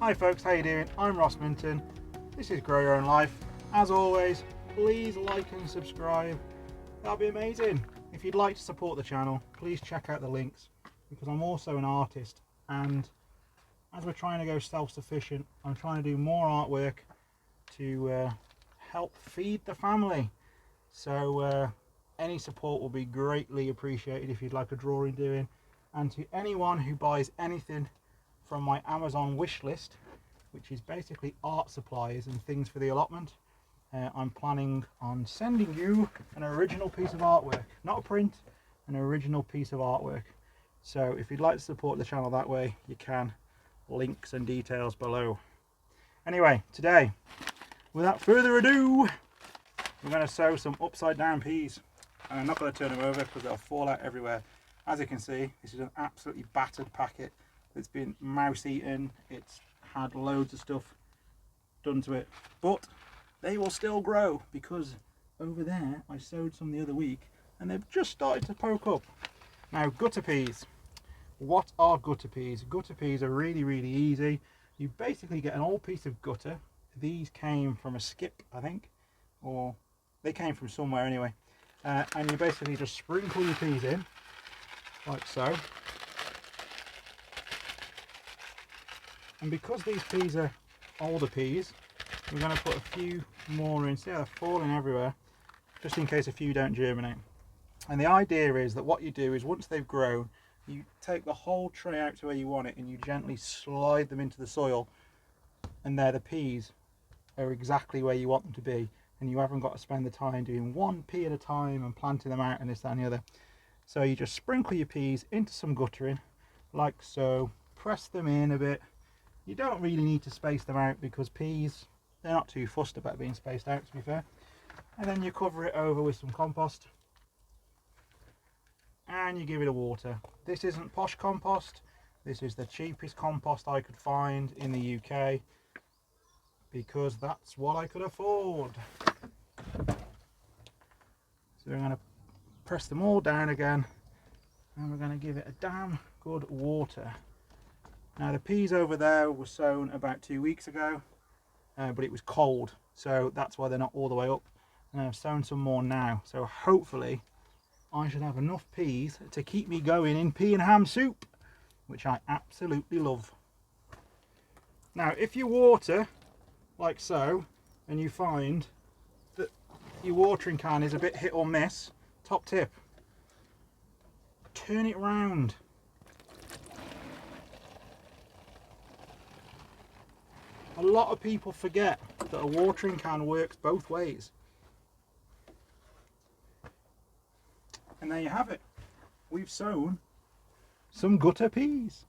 Hi folks, how you doing? I'm Ross Minton. This is Grow Your Own Life. As always, please like and subscribe. That'll be amazing. If you'd like to support the channel, please check out the links, because I'm also an artist, and as we're trying to go self-sufficient, I'm trying to do more artwork to help feed the family. So any support will be greatly appreciated if you'd like a drawing doing. And to anyone who buys anything from my Amazon wish list, which is basically art supplies and things for the allotment, I'm planning on sending you an original piece of artwork, not a print, an original piece of artwork. So if you'd like to support the channel that way, you can. Links and details below. Anyway, today, without further ado, we're going to sow some upside down peas. And I'm not going to turn them over because they'll fall out everywhere. As you can see, this is an absolutely battered packet. It's been mouse eaten, it's had loads of stuff done to it, but they will still grow, because over there I sowed some the other week and they've just started to poke up. Now, gutter peas. What are gutter peas? Gutter peas are really easy. You basically get an old piece of gutter. These came from a skip, I think, or they came from somewhere anyway, and you basically just sprinkle your peas in like so. And because these peas are older peas, we're going to put a few more in. See how they're falling everywhere, just in case a few don't germinate. And the idea is that what you do is, once they've grown, you take the whole tray out to where you want it and you gently slide them into the soil, and there the peas are exactly where you want them to be, and you haven't got to spend the time doing one pea at a time and planting them out and this, that and the other. So you just sprinkle your peas into some guttering like so, press them in a bit. You don't really need to space them out, because peas, they're not too fussed about being spaced out, to be fair. And then you cover it over with some compost and you give it a water. This isn't posh compost, this is the cheapest compost I could find in the UK, because that's what I could afford. So we're going to press them all down again, and we're going to give it a damn good water. Now, the peas over there were sown about 2 weeks ago, but it was cold, so that's why they're not all the way up. And I've sown some more now, so hopefully I should have enough peas to keep me going in pea and ham soup, which I absolutely love. Now, if you water like so and you find that your watering can is a bit hit or miss, top tip, turn it round. A lot of people forget that a watering can works both ways. And there you have it. We've sown some gutter peas.